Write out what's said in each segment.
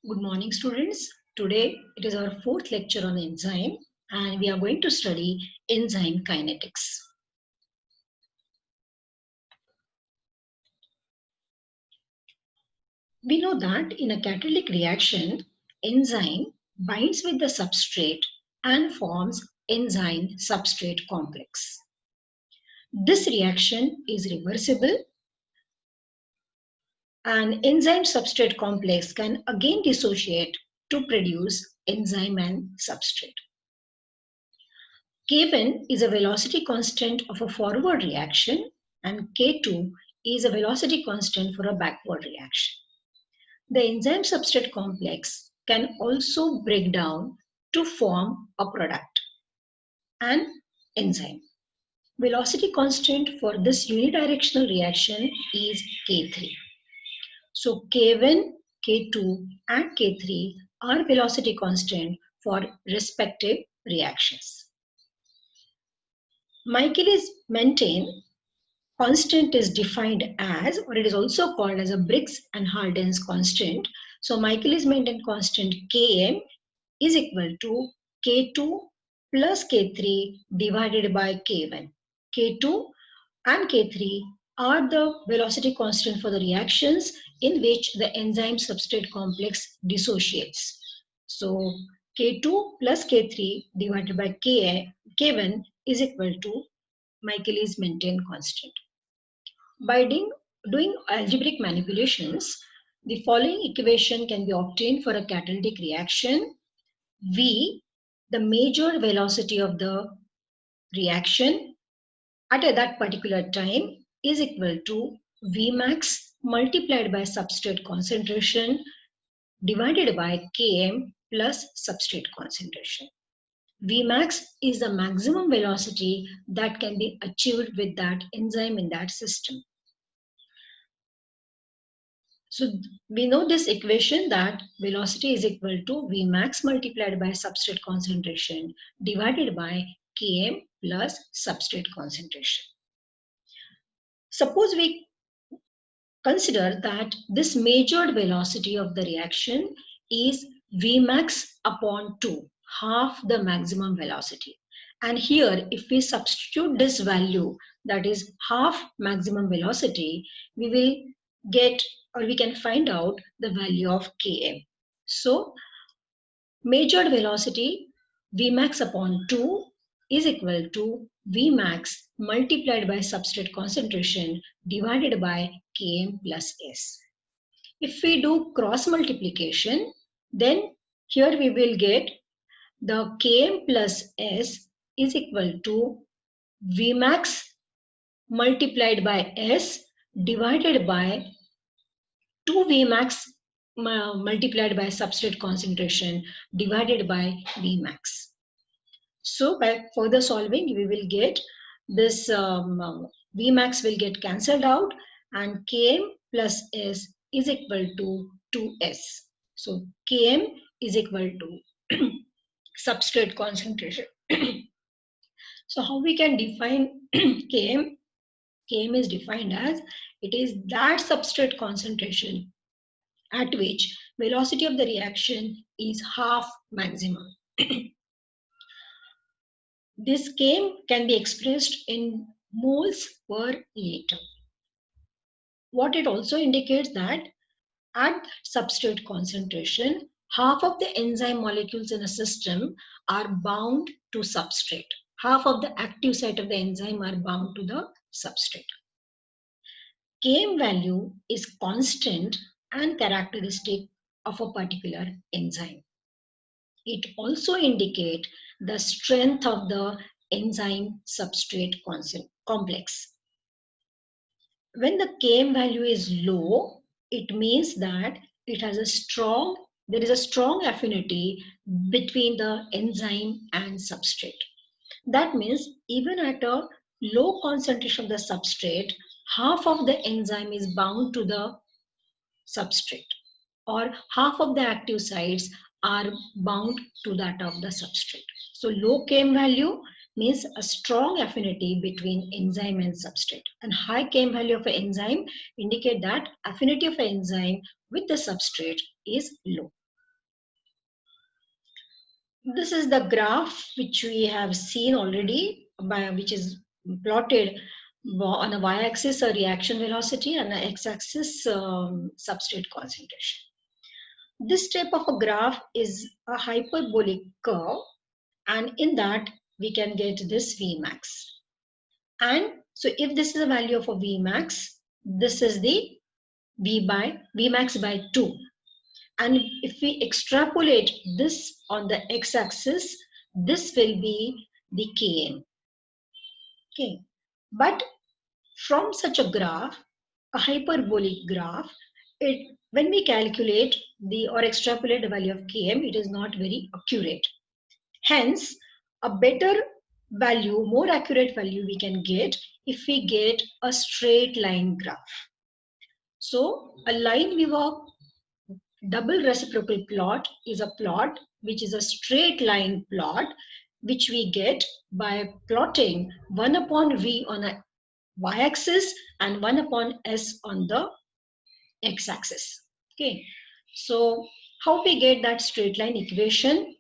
Good morning, students. Today it is our fourth lecture on enzyme, and we are going to study enzyme kinetics. We know that in a catalytic reaction, enzyme binds with the substrate and forms enzyme substrate complex. This reaction is reversible, and enzyme substrate complex can again dissociate to produce enzyme and substrate. K1 is a velocity constant of a forward reaction and K2 is a velocity constant for a backward reaction. The enzyme substrate complex can also break down to form a product, an enzyme. Velocity constant for this unidirectional reaction is K3. So K1, K2 and K3 are velocity constant for respective reactions. Michaelis-Menten constant is defined as, or it is also called as a Briggs and Harden's constant. So Michaelis-Menten constant Km is equal to K2 plus K3 divided by K1. K2 and K3 are the velocity constant for the reactions in which the enzyme substrate complex dissociates. So K2 plus K3 divided by K1 is equal to Michaelis-Menten constant. By doing algebraic manipulations, the following equation can be obtained for a catalytic reaction. V, the major velocity of the reaction at that particular time, is equal to Vmax multiplied by substrate concentration divided by Km plus substrate concentration. Vmax is the maximum velocity that can be achieved with that enzyme in that system. So we know this equation that velocity is equal to Vmax multiplied by substrate concentration divided by Km plus substrate concentration. Suppose we consider that this measured velocity of the reaction is Vmax upon 2, half the maximum velocity. And here, if we substitute this value, that is half maximum velocity, we will get, or we can find out the value of Km. So, measured velocity Vmax upon 2 is equal to Vmax multiplied by substrate concentration divided by Km plus S. If we do cross multiplication, then here we will get the Km plus S is equal to Vmax multiplied by S divided by 2 Vmax multiplied by substrate concentration divided by Vmax. So by further solving, we will get this Vmax will get cancelled out and Km plus S is equal to 2S. So Km is equal to substrate concentration. So how we can define Km? Km is defined as it is that substrate concentration at which velocity of the reaction is half maximum. This Km can be expressed in moles per liter. What it also indicates that at substrate concentration, half of the enzyme molecules in a system are bound to substrate. Half of the active site of the enzyme are bound to the substrate. Km value is constant and characteristic of a particular enzyme. It also indicates the strength of the enzyme substrate complex. When the Km value is low, it means that there is a strong affinity between the enzyme and substrate. That means even at a low concentration of the substrate, half of the enzyme is bound to the substrate, or half of the active sites are bound to that of the substrate. So low Km value means a strong affinity between enzyme and substrate, and high Km value of an enzyme indicate that affinity of an enzyme with the substrate is low. This is the graph which we have seen already, which is plotted on a y-axis a reaction velocity and a x-axis substrate concentration. This type of a graph is a hyperbolic curve, and in that we can get this Vmax. And so if this is a value of a Vmax, this is the Vmax by 2. And if we extrapolate this on the x-axis, this will be the Km. Okay. But from such a graph, a hyperbolic graph, when we calculate or extrapolate the value of Km, it is not very accurate. Hence, a better value, more accurate value we can get if we get a straight line graph. So a line weaver double reciprocal plot is a plot which is a straight line plot which we get by plotting 1 upon V on a y-axis and 1 upon S on the x-axis. Okay, so how we get that straight line equation?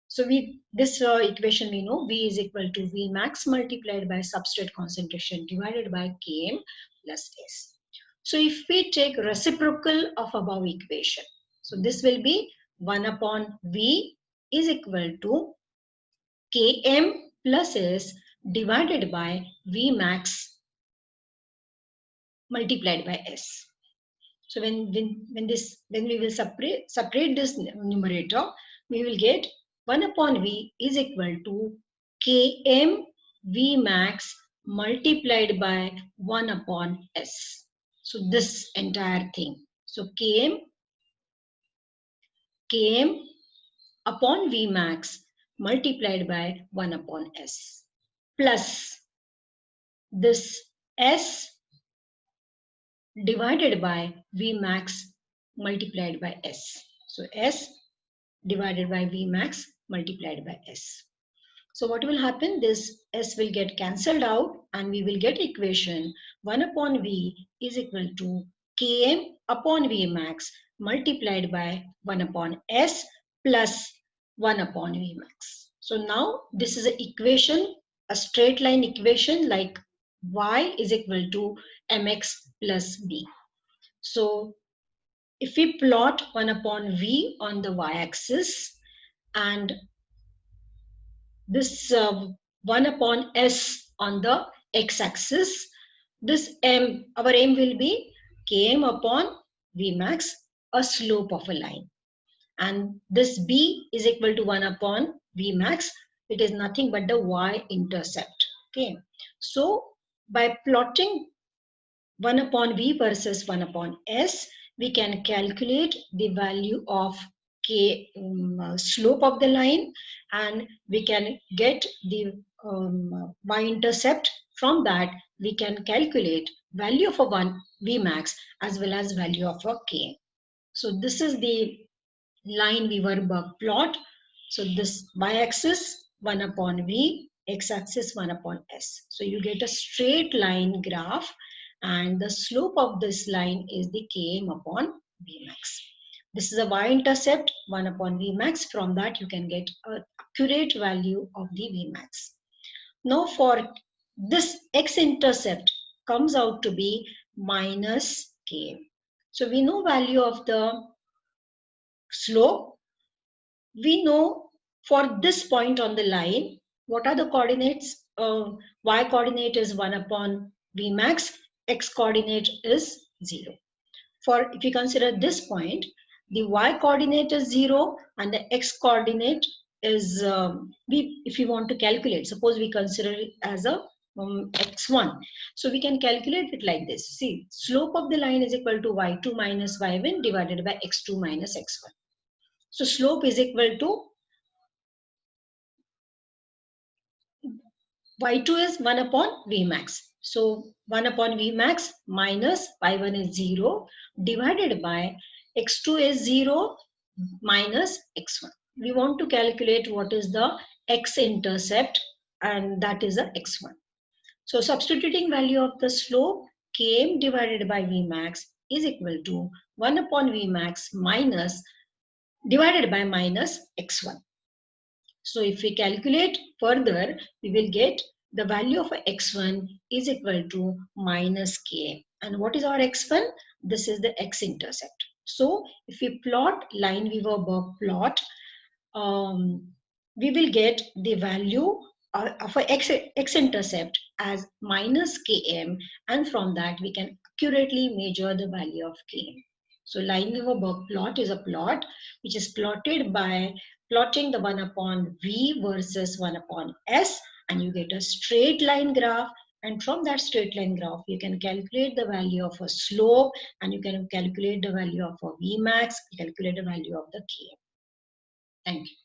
So this equation we know V is equal to V max multiplied by substrate concentration divided by Km plus S. So if we take reciprocal of above equation, so this will be 1 upon V is equal to Km plus S divided by V max multiplied by S. So when we will separate this numerator, we will get 1 upon V is equal to Km V max multiplied by 1 upon S. So this entire thing. So Km upon V max multiplied by 1 upon S plus this S divided by V max multiplied by S. So S divided by V max multiplied by S. So what will happen? This S will get cancelled out and we will get equation 1 upon V is equal to Km upon V max multiplied by 1 upon S plus 1 upon V max. So now this is an equation, a straight line equation like Y is equal to mx plus b. So if we plot 1 upon v on the y-axis and this 1 upon s on the x-axis, this our aim will be Km upon v max, a slope of a line. And this b is equal to 1 upon v max. It is nothing but the y-intercept. Okay. So by plotting 1 upon v versus 1 upon s, we can calculate the value of slope of the line, and we can get the y-intercept. From that, we can calculate value of a 1 v max as well as value of a k. So this is the Lineweaver-Burk plot. So this y-axis 1 upon v, x-axis 1 upon s. So you get a straight line graph, and the slope of this line is the Km upon V max. This is a y-intercept 1 upon V max. From that you can get an accurate value of the V max. Now for this x-intercept comes out to be minus Km. So we know value of the slope. We know for this point on the line, what are the coordinates? Y coordinate is 1 upon V max, x coordinate is 0. For if you consider this point, the y coordinate is 0 and the x coordinate is, if you want to calculate, suppose we consider it as a x1. So we can calculate it like this. See, slope of the line is equal to y2 minus y1 divided by x2 minus x1. So slope is equal to y2 is 1 upon V max. So 1 upon V max minus y1 is 0 divided by x2 is 0 minus x1. We want to calculate what is the x-intercept, and that is the x1. So substituting value of the slope Km divided by V max is equal to 1 upon V max minus divided by minus x1. So if we calculate further, we will get the value of x1 is equal to minus km. And what is our x1? This is the x-intercept. So if we plot Lineweaver-Burk plot, we will get the value of a x-intercept as minus km, and from that we can accurately measure the value of km. So Lineweaver-Burk plot is a plot which is plotted by plotting the 1 upon v versus 1 upon s, and you get a straight line graph, and from that straight line graph you can calculate the value of a slope, and you can calculate the value of a vmax, calculate the value of the km. Thank you.